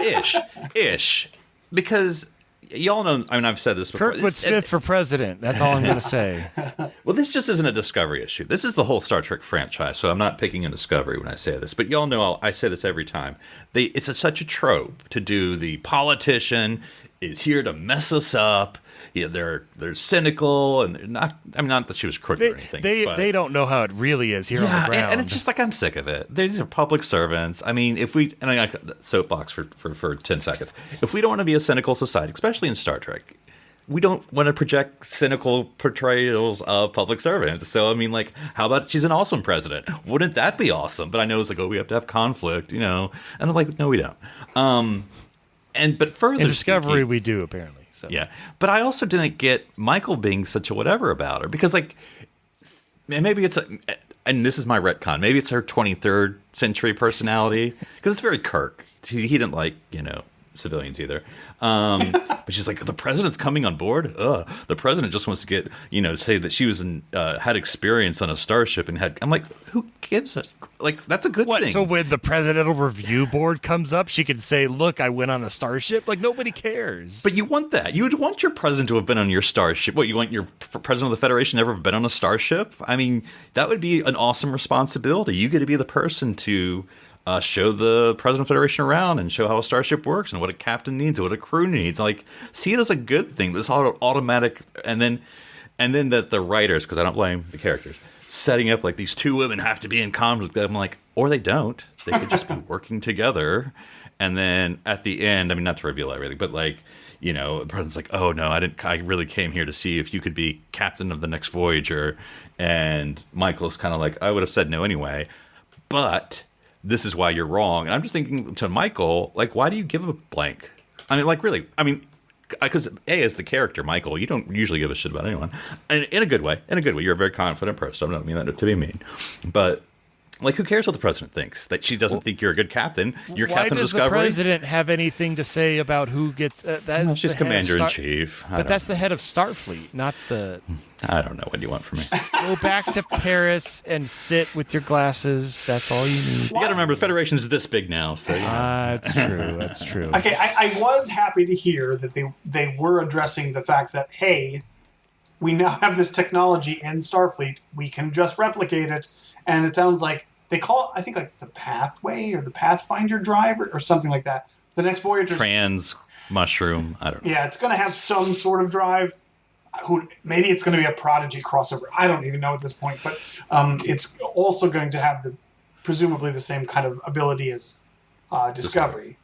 ish. Because y'all know, I mean, I've said this before. Kirkwood Smith for president. That's all I'm going to say. Well, this just isn't a Discovery issue. This is the whole Star Trek franchise, so I'm not picking a Discovery when I say this. But y'all know I say this every time. It's such a trope to do the politician is here to mess us up. Yeah, they're cynical, and they're not. I mean, not that she was crooked or anything. They don't know how it really is here on the ground. And it's just like, I'm sick of it. These are public servants. I mean, if we, and I got soapbox for 10 seconds. If we don't want to be a cynical society, especially in Star Trek, we don't want to project cynical portrayals of public servants. So I mean, like, how about she's an awesome president? Wouldn't that be awesome? But I know it's like, oh, we have to have conflict, And I'm like, no, we don't. But further in Discovery, speaking, we do apparently. So. Yeah, but I also didn't get Michael being such a whatever about her, because, like, maybe it's and this is my retcon, maybe it's her 23rd century personality, because it's very Kirk. He didn't like, civilians either. But she's like, the president's coming on board? The president just wants to get, say that she was had experience on a starship and had. I'm like, who gives a. Like, that's a good thing. So when the presidential review board comes up, she can say, look, I went on a starship? Like, nobody cares. But you want that. You would want your president to have been on your starship. What, you want your president of the Federation never have been on a starship? I mean, that would be an awesome responsibility. You get to be the person to show the president of the Federation around and show how a starship works and what a captain needs and what a crew needs. Like, see it as a good thing. This automatic, and then that the writers, because I don't blame the characters, setting up like these 2 women have to be in conflict. I'm like, or they don't. They could just be working together. And then at the end, I mean, not to reveal everything, but like, the president's like, oh no, I really came here to see if you could be captain of the next Voyager. And Michael's kind of like, I would have said no anyway, but this is why you're wrong. And I'm just thinking to Michael, like, why do you give a blank? I mean, like, really, I mean, because as the character, Michael, you don't usually give a shit about anyone. And in a good way. You're a very confident person. I don't mean that to be mean. But, like, who cares what the president thinks? That she doesn't think you're a good captain. You're captain of Discovery. Why does the president have anything to say about who gets... Well, she's commander-in-chief. But that's the head of Starfleet, not the... I don't know what you want from me. Go back to Paris and sit with your glasses. That's all you need. You got to remember, the Federation is this big now. So that's true. That's true. Okay, I was happy to hear that they were addressing the fact that, hey, we now have this technology in Starfleet. We can just replicate it. And it sounds like they call it, I think, like the Pathway or the Pathfinder drive or something like that. The next Voyager. Trans mushroom. I don't know. Yeah, it's going to have some sort of drive. Maybe it's going to be a Prodigy crossover. I don't even know at this point, but it's also going to have presumably the same kind of ability as Discovery.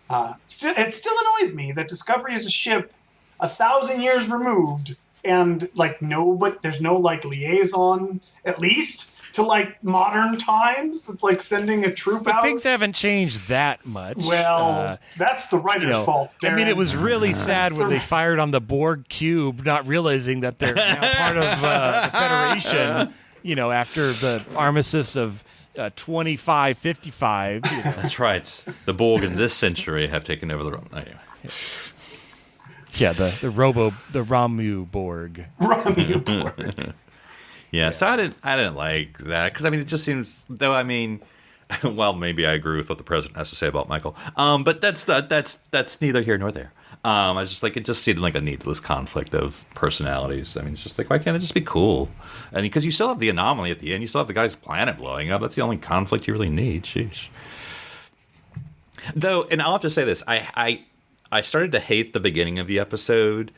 It still annoys me that Discovery is a ship 1,000 years removed, and like there's no like liaison, at least to like modern times. It's like sending a troop out. Things haven't changed that much. Well, that's the writer's fault, Darren. I mean, it was really sad when they fired on the Borg cube, not realizing that they're now part of the Federation. After the armistice of 2555. That's right. The Borg in this century have taken over the room. Anyway. Yeah, the Ramu Borg. Ramu Borg. Yeah, so I didn't like that because it just seems though. Well, maybe I agree with what the president has to say about Michael. But that's neither here nor there. I was just like, it just seemed like a needless conflict of personalities. It's just like, why can't they just be cool? And because you still have the anomaly at the end, you still have the guy's planet blowing up. That's the only conflict you really need. Sheesh. Though, and I'll have to say this, I started to hate the beginning of the episode,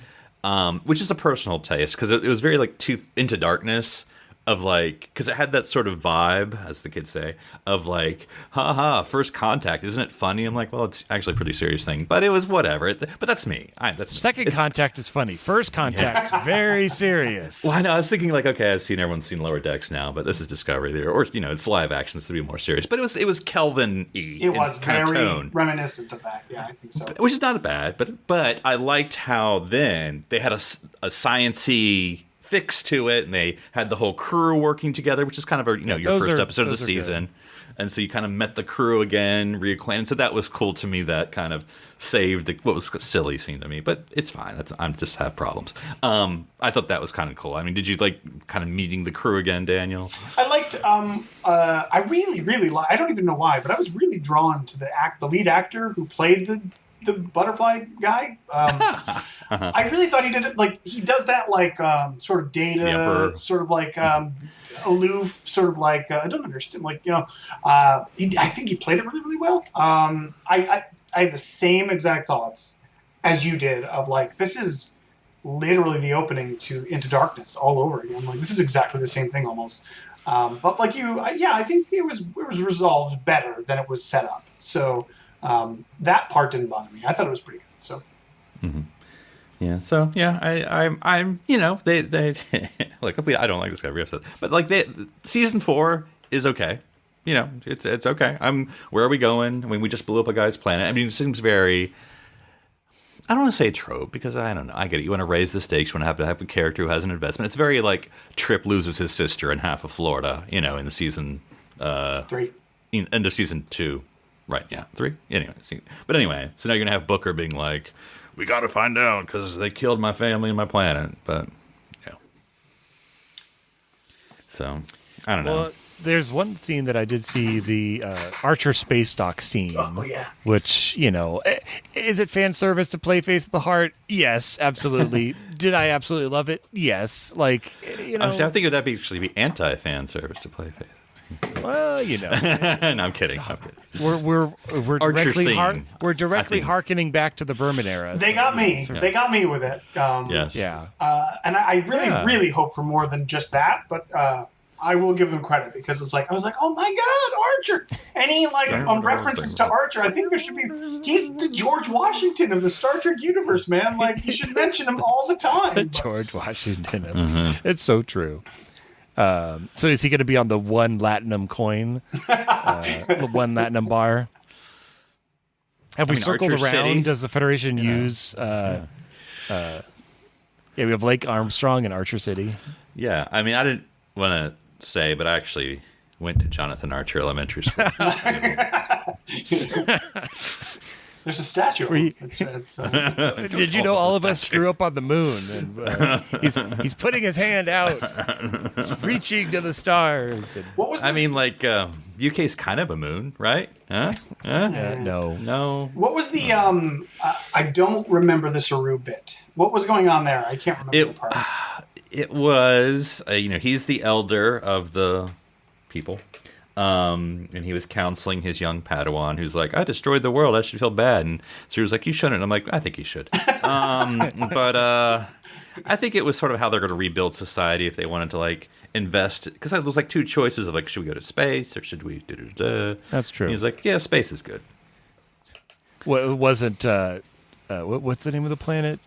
which is a personal taste because it was very like too into darkness. Of like, because it had that sort of vibe, as the kids say, of like, haha, first contact, isn't it funny? I'm like, well, it's actually a pretty serious thing, but it was whatever. But that's me. Second contact is funny. First contact is very serious. Well, I know. I was thinking like, okay, everyone's seen Lower Decks now, but this is Discovery there, or it's live action, it's to be more serious. But it was Kelvin-y. It was very reminiscent of that. Yeah, I think so. Which is not bad, but I liked how then they had a sciencey fix to it, and they had the whole crew working together, which is kind of your first episode of the season. Good. And so you kind of met the crew again, reacquainted. So that was cool to me. That kind of saved what was a silly scene to me, but it's fine. I just have problems. I thought that was kind of cool. Did you like kind of meeting the crew again, Daniel? I liked. I really, really. I don't even know why, but I was really drawn to the lead actor who played the butterfly guy. I really thought he did it like he does that like sort of Data, sort of like aloof, sort of like I don't understand, like I think he played it really, really well. I had the same exact thoughts as you did of like this is literally the opening to Into Darkness all over again. Like this is exactly the same thing almost. But like I think it was resolved better than it was set up. So. That part didn't bother me. I thought it was pretty good. So, yeah. So yeah, I'm they like I don't like Discovery episode, but like season 4 is okay. It's okay. Where are we going? We just blew up a guy's planet. It seems very. I don't want to say trope because I don't know. I get it. You want to raise the stakes. You want to have a character who has an investment. It's very like Trip loses his sister in half of Florida. In the season 3, end of season 2. Right, yeah, 3. Anyway, so now you're gonna have Booker being like, "We got to find out because they killed my family and my planet." But yeah, so I don't know. Well, there's one scene that I did see, the Archer space dock scene. Oh yeah. Which is it fan service to play Face of the Heart? Yes, absolutely. Did I absolutely love it? Yes. Like I think that'd be anti-fan service to play Face. Well, no, I'm kidding. We're directly hearkening back to the Berman era. They got me. Yeah. They got me with it. Yes. Yeah. And I really hope for more than just that, but I will give them credit because it's like I was like, oh my God, Archer! Any references to Archer? I think there should be. He's the George Washington of the Star Trek universe, man. Like you should mention him all the time. George Washington. It's so true. So is he going to be on the one Latinum coin, the one Latinum bar? Have we circled Archer around? City? Does the Federation use? We have Lake Armstrong and Archer City. Yeah, I didn't want to say, but I actually went to Jonathan Archer Elementary School. There's a statue. Did you know all of us grew up on the moon? And he's putting his hand out, reaching to the stars. And, what was this? UK's kind of a moon, right? Huh? No. What was the I don't remember the Saru bit. What was going on there? I can't remember the part. It was he's the elder of the people. And he was counseling his young Padawan, who's like, "I destroyed the world. I should feel bad." And so he was like, "You shouldn't." And I'm like, "I think you should." But I think it was sort of how they're going to rebuild society if they wanted to like invest, because there was like two choices of like, should we go to space or should we? That's true. And he's like, "Yeah, space is good." Well, it wasn't. What's the name of the planet?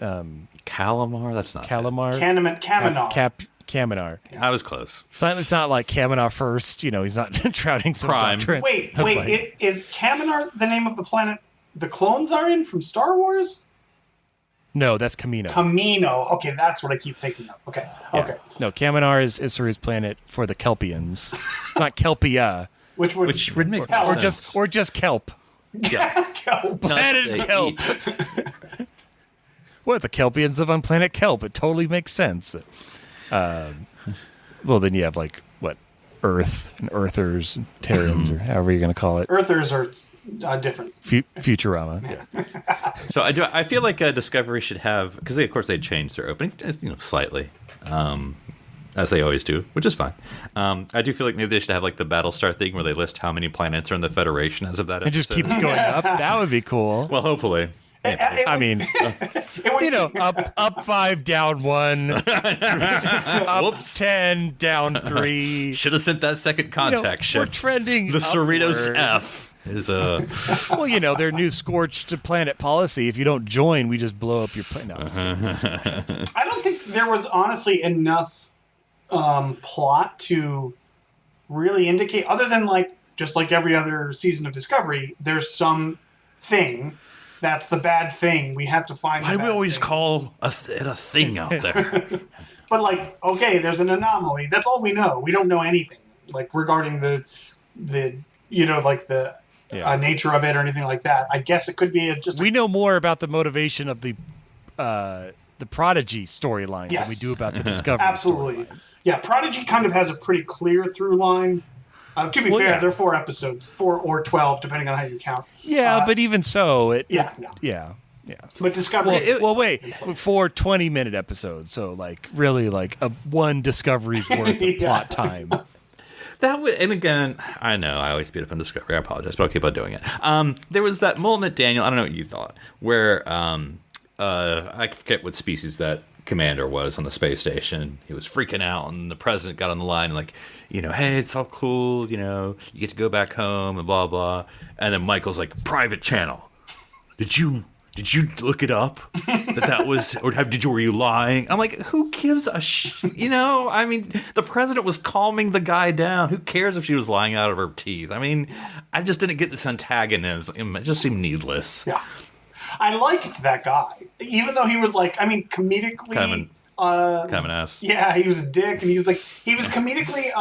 Calamar? That's not Calamar. Kaminar. Kaminar. it. I was close. It's not like Kaminar first. He's not drowning some Prime. doctrine. Wait, of, like- is Kaminar the name of the planet the clones are in from Star Wars? No, that's Camino. Camino. Okay, that's what I keep thinking of. Okay, Yeah. okay. No, Kaminar is Saru's planet for the Kelpians, not Kelpia, Which would make Hell, more or sense. just kelp. Yeah. Kelp. Planet They Kelp. eat. What, the Kelpians live on planet Kelp? It totally makes sense. Well, then you have like what, Earth and Earthers and Terrans, or however you're going to call it. Earthers are different. Futurama. So I feel like Discovery should have, because of course they changed their opening, slightly, as they always do, which is fine. I do feel like maybe they should have like the Battlestar thing where they list how many planets are in the Federation as of that. It just episode. keeps going up. That would be cool. Well, hopefully. I mean, It would, up 5, down 1, up Whoops. 10, down 3. Should have sent that second contact ship. We're trending The Cerritos upward. F is Well, their new scorched planet policy. If you don't join, we just blow up your planet. No, I'm just kidding. I don't think there was honestly enough plot to really indicate, other than like just like every other season of Discovery, there's some thing that's the bad thing. We have to find. Why the do we bad always thing. call it a thing out there? But like, okay, there's an anomaly. That's all we know. We don't know anything like regarding the nature of it or anything like that. I guess it could be We know more about the motivation of the Prodigy storyline Yes. than we do about the Discovery. absolutely. Yeah, Prodigy kind of has a pretty clear through line. To be Well, fair, yeah. they're 4 episodes, 4 or 12, depending on how you count. Yeah, but even so, Yeah. But Discovery. Wait, 4 20-minute episodes, so like really like one Discovery's worth of Yeah. plot time. And again, I know I always beat up on Discovery. I apologize, but I'll keep on doing it. There was that moment, Daniel. I don't know what you thought, where I forget what species that commander was on the space station. He was freaking out, and the president got on the line and like, hey, it's all cool. You get to go back home and blah blah. And then Michael's like, private channel. Did you look it up? that was, or were you lying? I'm like, who gives a I mean, the president was calming the guy down. Who cares if she was lying out of her teeth? I mean, I just didn't get this antagonism. It just seemed needless. Yeah. I liked that guy, even though he was like, I mean, comedically. Kind of an ass. Yeah, he was a dick, and he was comedically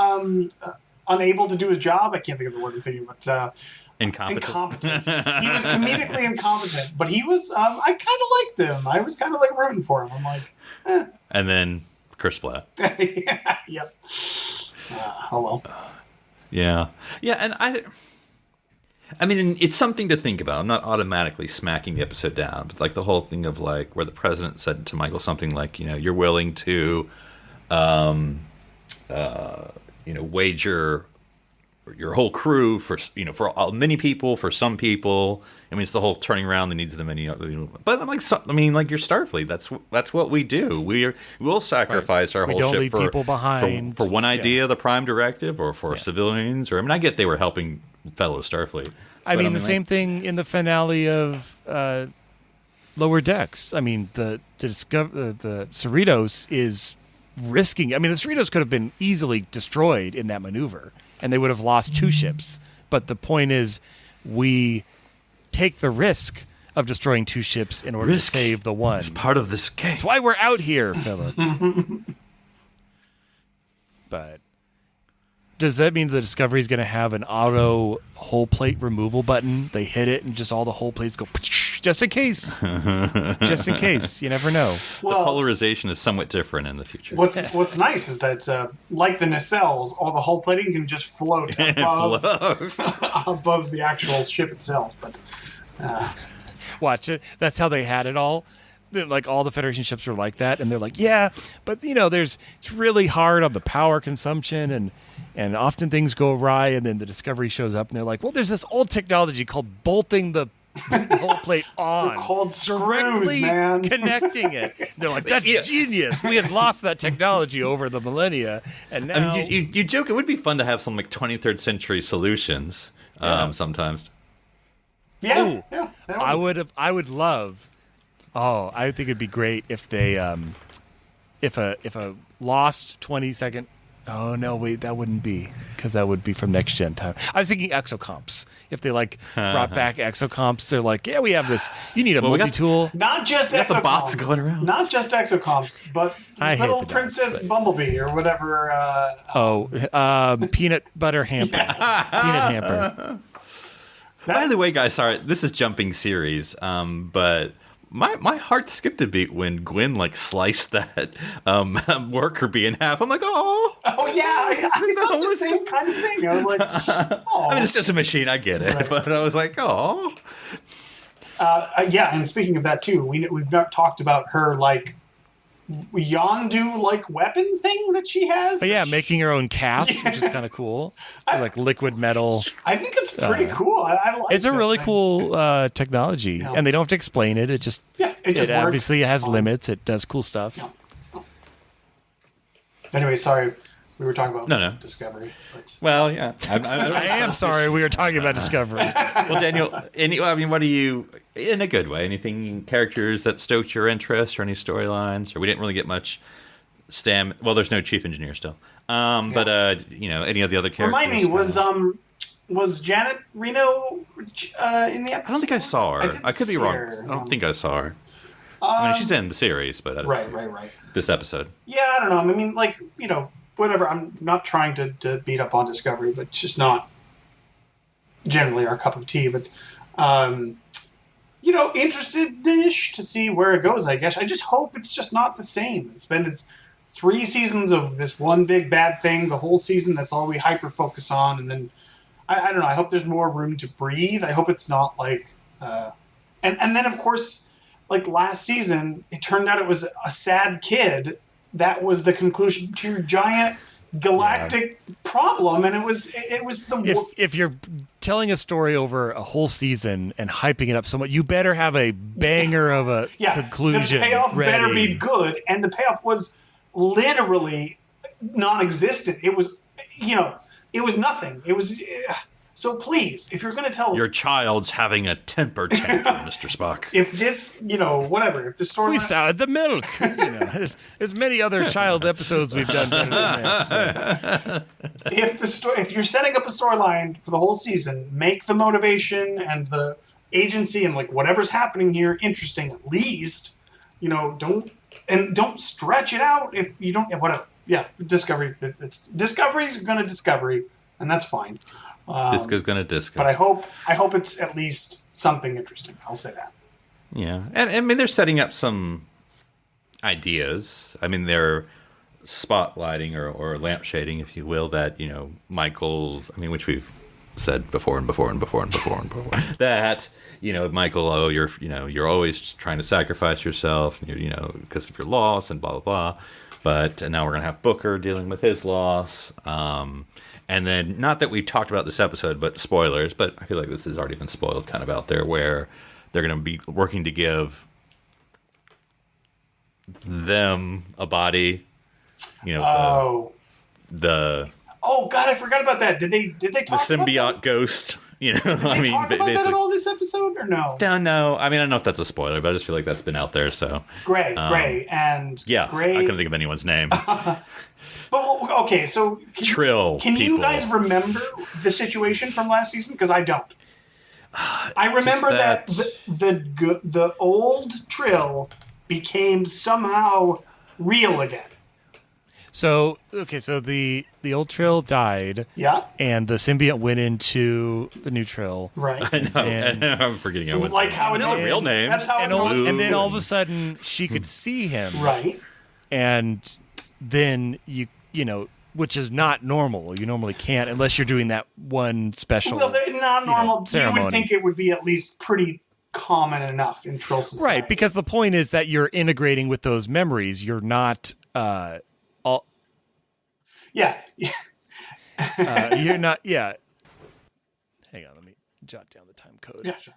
unable to do his job. I can't think of the word I'm thinking, but incompetent. He was comedically incompetent, but he was. I kind of liked him. I was kind of like rooting for him. I'm like, And then Chris Platt. Yep. Oh well. Yeah, and I mean, it's something to think about. I'm not automatically smacking the episode down, but like the whole thing of like where the president said to Michael something like, you're willing to, wager your whole crew for many people, for some people. I mean, it's the whole turning around the needs of the many. But I'm like, you're Starfleet. That's what we do. We'll sacrifice our We whole don't ship leave people behind. for one idea, the Prime Directive, or for civilians. Or I mean, I get they were helping fellow Starfleet. I mean, the same thing in the finale of Lower Decks. I mean, the Cerritos is risking. I mean, the Cerritos could have been easily destroyed in that maneuver, and they would have lost 2 ships. But the point is, we take the risk of destroying 2 ships in order to save the one. It's part of this game. That's why we're out here, Philip. But does that mean the Discovery is going to have an auto hull plate removal button? They hit it and just all the hull plates go just in case. Just in case. You never know. The polarization is somewhat different in the future. What's nice is that, like the nacelles, all the hull plating can just float above, above the actual ship itself. But Watch it. That's how they had it all. like all the Federation ships are like that, and they're like, yeah, but it's really hard on the power consumption, and often things go awry, and then the Discovery shows up, and they're like, well, there's this old technology called bolting the whole plate on. They're called screws, directly man. connecting it. They're like, that's genius. We had lost that technology over the millennia, and now you joke. It would be fun to have some like 23rd century solutions sometimes. Yeah, I would love. Oh, I think it'd be great if they, if a lost 20-second. Oh no, wait, that wouldn't be, because that would be from next gen time. I was thinking exocomps. If they brought back exocomps, they're like, yeah, we have this. You need a multi-tool. Not just got exocomps. the bots going around. Not just exocomps, but little Princess Bumblebee or whatever. Peanut butter hamper. Peanut hamper. By the way, guys, sorry, this is jumping series, but my heart skipped a beat when Gwen sliced that worker bee in half. I'm like, oh yeah, I thought the same kind of thing. I was like, oh. I mean, it's just a machine, I get it, but I was like, oh. Yeah, and speaking of that too, we've not talked about her Yondu weapon thing that she has. Oh, yeah, making her own cast, which is kind of cool. Liquid metal. I think it's pretty cool. I like it's a really cool technology, and they don't have to explain it. It just works. Obviously it has limits. It does cool stuff. Yeah. Anyway, sorry. We were talking about Discovery. But... Well, yeah. I am sorry we were talking about Discovery. Well, Daniel, what do you, in a good way, anything, characters that stoked your interest or any storylines? Or we didn't really get much well, there's no chief engineer still. But, any of the other characters? Remind me, was Janet Reno in the episode? I don't think I saw her. I could be wrong. I don't think I saw her. I mean, she's in the series, but I didn't see right. This episode. Yeah, I don't know. I mean, whatever. I'm not trying to beat up on Discovery, but it's just not generally our cup of tea. But, interested-ish to see where it goes, I guess. I just hope it's just not the same. It's 3 seasons of this one big bad thing, the whole season, that's all we hyper-focus on. And then, I don't know, I hope there's more room to breathe. I hope it's not and then, of course, last season, it turned out it was a sad kid. That was the conclusion to your giant galactic problem, and it was if you're telling a story over a whole season and hyping it up so much, you better have a banger of a conclusion. The payoff ready. better be good, and the payoff was literally non-existent. It was, it was nothing. It was. So please, if you're going to tell... Your child's having a temper tantrum, Mr. Spock. If this, whatever, if the story... We soured the milk. There's many other child episodes we've done better than this. If you're setting up a storyline for the whole season, make the motivation and the agency and whatever's happening here interesting at least. Don't stretch it out if you don't... Whatever. Yeah, Discovery. Discovery's going to Discovery, and that's fine. Disco's gonna disco. But I hope it's at least something interesting. I'll say that. Yeah. And I mean, they're setting up some ideas. I mean, they're spotlighting or lampshading, if you will, that, Michael's, which we've said before and before and before and before and before, that, Michael, you're always trying to sacrifice yourself, because of your loss and blah, blah, blah. But now we're going to have Booker dealing with his loss. And then, not that we talked about this episode, but spoilers, but I feel like this has already been spoiled kind of out there, where they're going to be working to give them a body, Oh God, I forgot about that. Did they talk the symbiote about that? Ghost, Did they talk about that at all this episode, or no? Don't know. I don't know if that's a spoiler, but I just feel like that's been out there, so. Gray, Gray, I couldn't think of anyone's name. But okay, so can you guys remember the situation from last season? Because I don't. I remember that the old Trill became somehow real again. So the old Trill died. Yeah. And the symbiote went into the new Trill. Right. I know. And I'm forgetting how it real name. That's how and then all of a sudden she could see him. Right. And then which is not normal. You normally can't unless you're doing that one special. Well, they're not normal. You ceremony. would think it would be at least pretty common enough in Trill society. Right, because the point is that you're integrating with those memories. You're not all. Yeah. You're not. Yeah. Hang on, let me jot down the time code. Yeah, sure.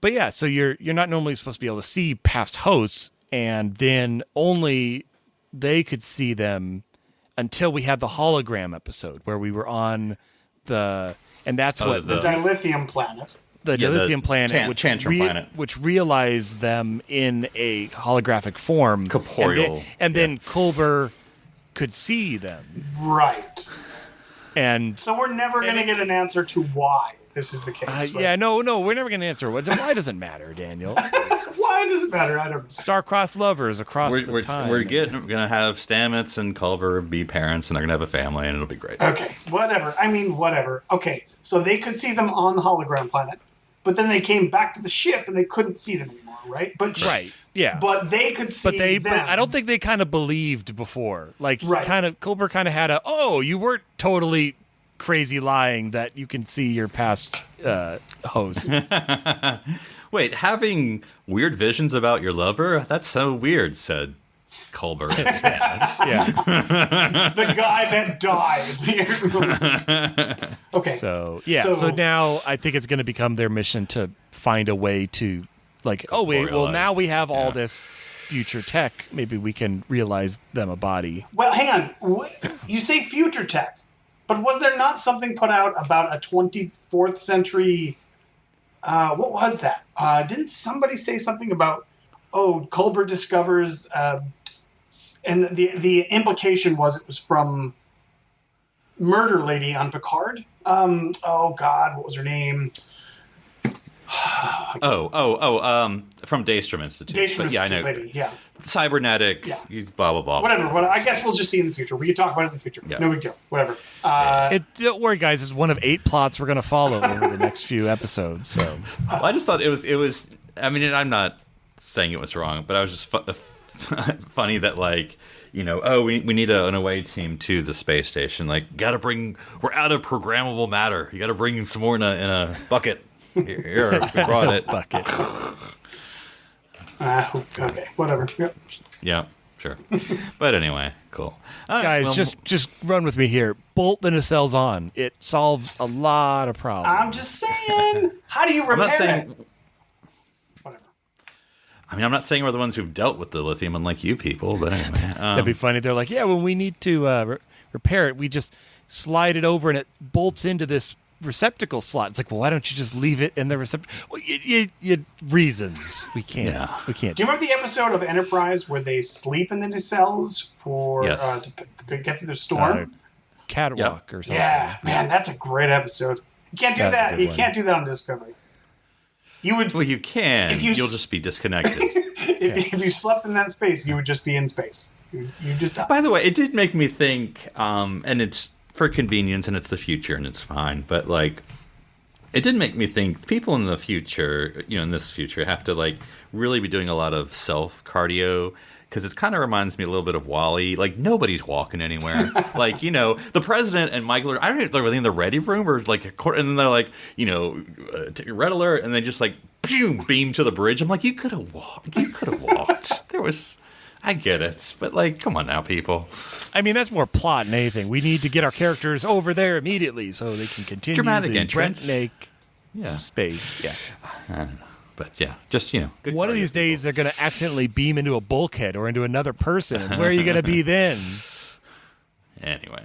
But yeah, so you're not normally supposed to be able to see past hosts, and then only they could see them until we had the hologram episode where we were on and that's what The dilithium planet. the dilithium planet, Tantrum planet. which realized them in a holographic form, Corporeal. and then Culber could see them, Right. and So we're never going to get an answer to why this is the case. Right? yeah, no, we're never going to answer. Why doesn't matter, Daniel? Why does it matter? I don't know. Star-crossed lovers across the time. We're gonna have Stamets and Culver be parents, and they're gonna have a family, and it'll be great. Okay, whatever. I mean, whatever. Okay, so they could see them on the hologram planet, but then they came back to the ship and they couldn't see them anymore, right? But Right, yeah. But they could see them. But I don't think they kind of believed before. Like, Right. Culber kind of had you weren't totally crazy lying that you can see your past host. Wait, having weird visions about your lover? That's so weird," said Culber. Yeah. The guy that died. Okay. So now I think it's going to become their mission to find a way to, like, oh wait, well now we have all this future tech. Maybe we can realize them a body. Well, hang on. You say future tech, but was there not something put out about a 24th century? What was that? Didn't somebody say something about? Oh, Culber discovers, and the implication was it was from Murder Lady on Picard. Oh God, what was her name? From Daystrom Institute. Daystrom But yeah, I Institute know. lady. Yeah. Cybernetic. Yeah. Blah blah blah. Whatever. I guess we'll just see in the future. We can talk about it in the future. Yeah. No big deal. Whatever. Don't worry, guys. It's one of 8 plots we're going to follow over the next few episodes. So Well, I just thought it was. I mean, and I'm not saying it was wrong, but I was just funny that, like, you know, we need an away team to the space station. Like, we're out of programmable matter. You got to bring some more in a bucket. Here, we brought it. bucket. Okay. Whatever. Yep. Yeah, sure. But anyway, cool. All right, Guys, well, just run with me here. Bolt the nacelles on. It solves a lot of problems. I'm just saying. How do you I'm repair not it? saying. Whatever. I mean, I'm not saying we're the ones who've dealt with the lithium, unlike you people. But anyway, That'd be funny. They're like, yeah, when we need to repair it, we just slide it over and it bolts into this receptacle slot. It's like, well, why don't you just leave it in the receptacle? Well, reasons. We can't. Yeah. We can't. Do you remember the episode of Enterprise where they sleep in the nacelles for Yes. to get through the storm? Catwalk or something. Yeah, man, that's a great episode. You can't do That's a that. good You one. can't do that on Discovery. You would Well, you can. If you You'll s- just be disconnected. if you slept in that space, you would just be in space. You just die. By the way, it did make me think, and it's for convenience, and it's the future, and it's fine. But like, it did make me think people in the future, in this future, have to like really be doing a lot of self cardio. Because it kind of reminds me a little bit of WALL-E. Like, nobody's walking anywhere. Like, the president and Michael I don't know if they were in the ready room or like, and then they're like, red alert, and they just like, beam to the bridge. I'm like, you could have walked. I get it, but like, come on now, people. I mean, that's more plot than anything. We need to get our characters over there immediately so they can continue Dramatic the entrance. Brent Lake Yeah, space. Yeah. I don't know. But yeah, just good One of cardio, these days, people. they're going to accidentally beam into a bulkhead or into another person. And where are you going to be then? Anyway,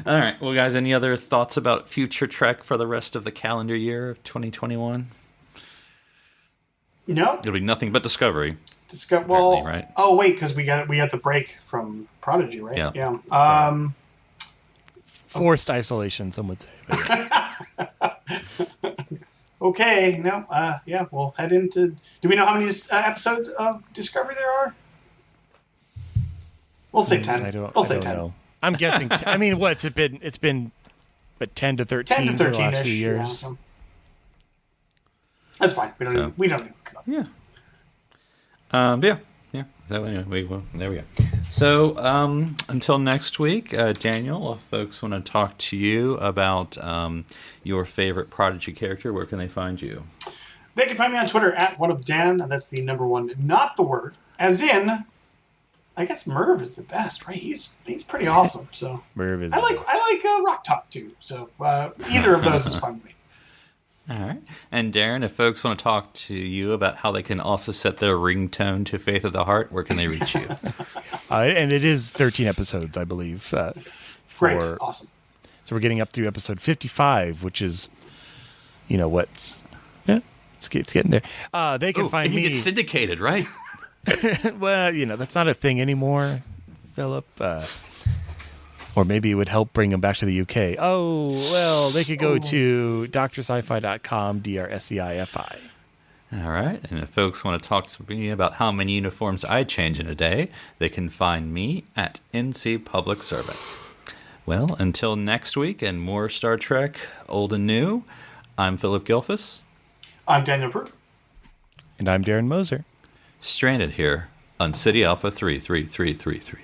all right. Well, guys, any other thoughts about future Trek for the rest of the calendar year of 2021? No. It'll be nothing but Discovery. Well, right? Oh wait, because we got the break from Prodigy, right? Yeah. Yeah. Forced isolation, some would say. Okay. No. Yeah. We'll head into. Do we know how many episodes of Discovery there are? We'll say 10. I don't, We'll I say don't 10. know. I'm guessing. I mean, what's it been? It's been, 10 to 13 10 to for the 13 last few ish. years. Yeah. That's fine. We don't. So- We don't need. Yeah. Yeah. So anyway, there we go. So until next week, Daniel, if folks want to talk to you about your favorite Prodigy character, where can they find you? They can find me on Twitter at @OneUpDan, and that's the number one, not the word. As in, I guess Merv is the best, right? He's pretty awesome. So Merv is. I like Rock Talk too. So either of those is fun with me. All right. And Darren, if folks want to talk to you about how they can also set their ringtone to Faith of the Heart, where can they reach you? And it is 13 episodes, I believe. Great. Awesome. So we're getting up through episode 55, which is, it's getting there. They can find me. It gets syndicated, right? Well, that's not a thing anymore, Philip. Or maybe it would help bring them back to the UK. Oh, well, they could go to drsci-fi.com, DRSCIFI. All right. And if folks want to talk to me about how many uniforms I change in a day, they can find me at NC Public Servant. Well, until next week and more Star Trek, old and new, I'm Philip Gilfus. I'm Daniel Brew. And I'm Darren Moser. Stranded here on City Alpha 33333.